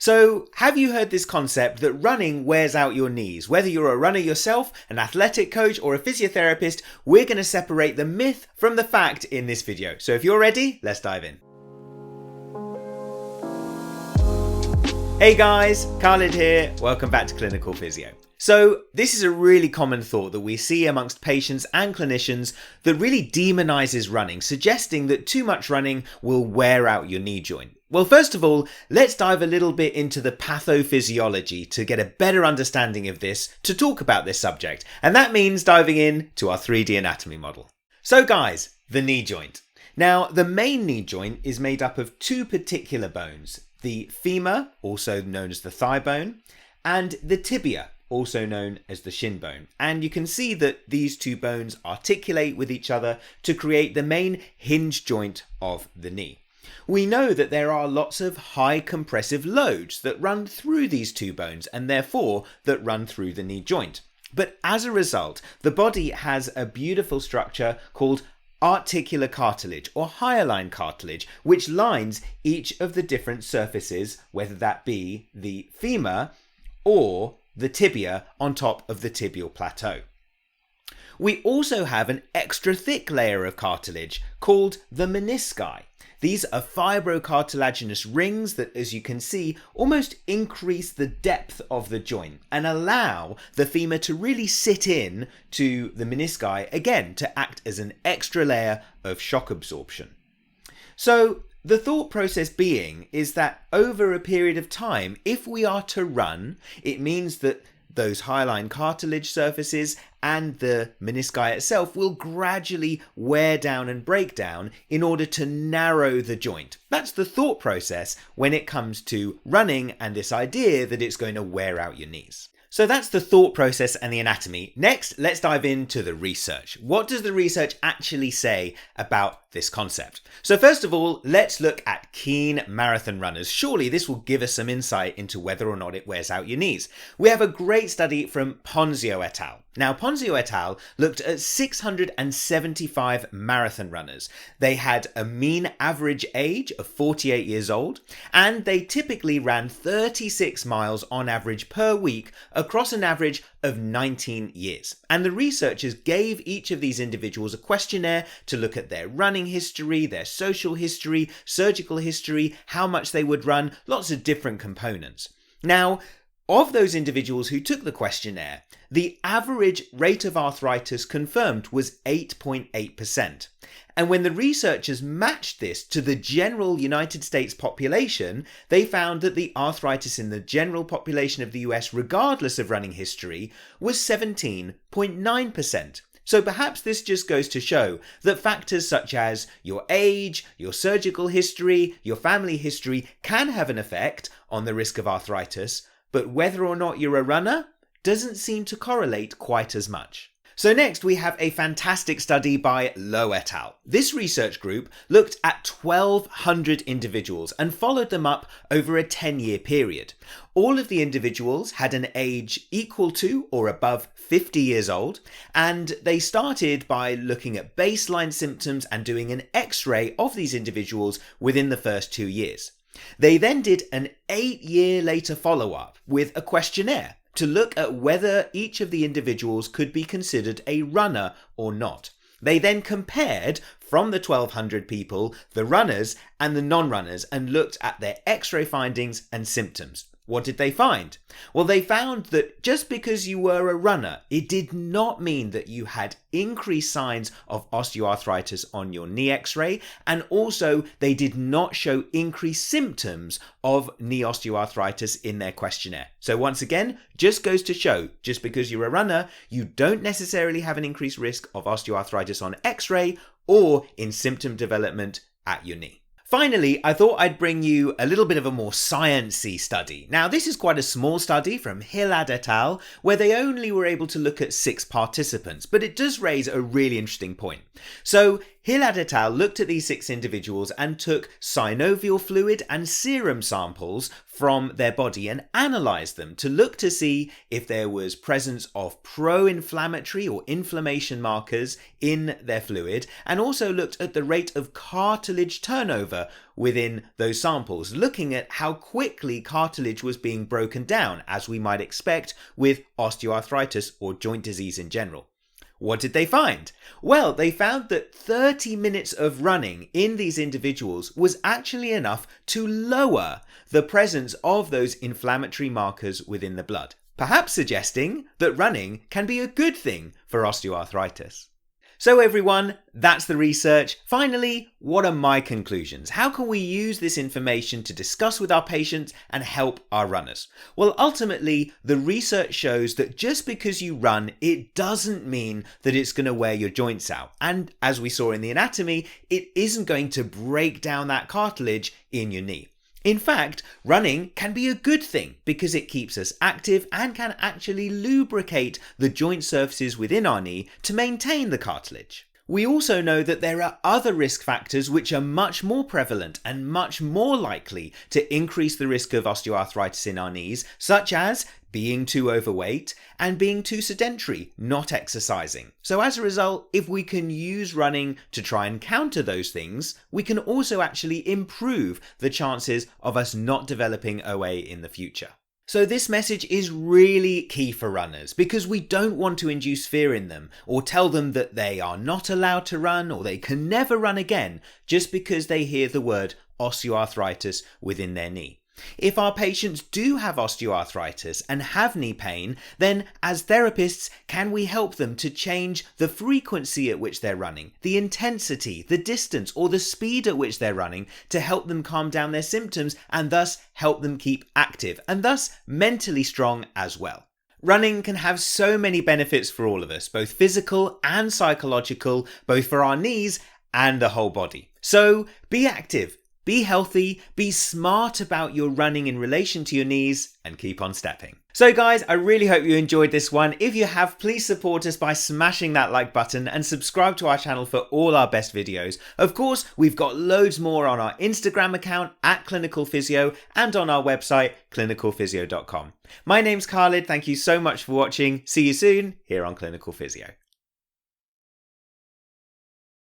So, have you heard this concept that running wears out your knees? Whether you're a runner yourself, an athletic coach, or a physiotherapist, we're going to separate the myth from the fact in this video. So if you're ready, let's dive in. Hey guys, Khalid here. Welcome back to Clinical Physio. So this is a really common thought that we see amongst patients and clinicians that really demonizes running, suggesting that too much running will wear out your knee joint. Well, first of all, let's dive a little bit into the pathophysiology to get a better understanding of this, to talk about this subject. And that means diving in to our 3D anatomy model. So guys, the knee joint. Now, the main knee joint is made up of two particular bones, the femur, also known as the thigh bone, and the tibia, also known as the shin bone. And you can see that these two bones articulate with each other to create the main hinge joint of the knee. We know that there are lots of high compressive loads that run through these two bones and therefore that run through the knee joint. But as a result, the body has a beautiful structure called articular cartilage or hyaline cartilage, which lines each of the different surfaces, whether that be the femur or the tibia on top of the tibial plateau. We also have an extra thick layer of cartilage called the menisci. These are fibrocartilaginous rings that, as you can see, almost increase the depth of the joint and allow the femur to really sit in to the menisci, again, to act as an extra layer of shock absorption. So the thought process being is that over a period of time, if we are to run, it means that those hyaline cartilage surfaces and the menisci itself will gradually wear down and break down in order to narrow the joint. That's the thought process when it comes to running and this idea that it's going to wear out your knees. So that's the thought process and the anatomy. Next, let's dive into the research. What does the research actually say about this concept? So first of all, let's look at keen marathon runners. Surely this will give us some insight into whether or not it wears out your knees. We have a great study from Physio et al. Now, Physio et al. Looked at 675 marathon runners. They had a mean average age of 48 years old, and they typically ran 36 miles on average per week across an average of 19 years. And the researchers gave each of these individuals a questionnaire to look at their running history, their social history, surgical history, how much they would run, lots of different components. Now, of those individuals who took the questionnaire, the average rate of arthritis confirmed was 8.8%. And when the researchers matched this to the general United States population, they found that the arthritis in the general population of the US, regardless of running history, was 17.9%. So perhaps this just goes to show that factors such as your age, your surgical history, your family history can have an effect on the risk of arthritis, but whether or not you're a runner doesn't seem to correlate quite as much. So next we have a fantastic study by Lowe et al. This research group looked at 1,200 individuals and followed them up over a 10-year period. All of the individuals had an age equal to or above 50 years old, and they started by looking at baseline symptoms and doing an X-ray of these individuals within the first 2 years. They then did an 8-year later follow-up with a questionnaire to look at whether each of the individuals could be considered a runner or not. They then compared from the 1,200 people, the runners and the non-runners, and looked at their X-ray findings and symptoms. What did they find? Well, they found that just because you were a runner, it did not mean that you had increased signs of osteoarthritis on your knee X-ray, and also they did not show increased symptoms of knee osteoarthritis in their questionnaire. So once again, just goes to show, just because you're a runner, you don't necessarily have an increased risk of osteoarthritis on X-ray or in symptom development at your knee. Finally, I thought I'd bring you a little bit of a more sciencey study. Now, this is quite a small study from Rehab et al., where they only were able to look at 6 participants, but it does raise a really interesting point. So, Hillad et al. Looked at these 6 individuals and took synovial fluid and serum samples from their body and analysed them to look to see if there was presence of pro-inflammatory or inflammation markers in their fluid, and also looked at the rate of cartilage turnover within those samples, looking at how quickly cartilage was being broken down, as we might expect with osteoarthritis or joint disease in general. What did they find? Well, they found that 30 minutes of running in these individuals was actually enough to lower the presence of those inflammatory markers within the blood, perhaps suggesting that running can be a good thing for osteoarthritis. So everyone, that's the research. Finally, what are my conclusions? How can we use this information to discuss with our patients and help our runners? Well, ultimately, the research shows that just because you run, it doesn't mean that it's going to wear your joints out. And as we saw in the anatomy, it isn't going to break down that cartilage in your knee. In fact, running can be a good thing because it keeps us active and can actually lubricate the joint surfaces within our knee to maintain the cartilage. We also know that there are other risk factors which are much more prevalent and much more likely to increase the risk of osteoarthritis in our knees, such as being too overweight and being too sedentary, not exercising. So as a result, if we can use running to try and counter those things, we can also actually improve the chances of us not developing OA in the future. So this message is really key for runners because we don't want to induce fear in them or tell them that they are not allowed to run or they can never run again just because they hear the word osteoarthritis within their knee. If our patients do have osteoarthritis and have knee pain, then as therapists, can we help them to change the frequency at which they're running, the intensity, the distance, or the speed at which they're running to help them calm down their symptoms and thus help them keep active and thus mentally strong as well? Running can have so many benefits for all of us, both physical and psychological, both for our knees and the whole body. So be active. Be healthy, be smart about your running in relation to your knees, and keep on stepping. So guys, I really hope you enjoyed this one. If you have, please support us by smashing that like button and subscribe to our channel for all our best videos. Of course, we've got loads more on our Instagram account @ClinicalPhysio and on our website clinicalphysio.com. My name's Khalid, thank you so much for watching. See you soon here on Clinical Physio.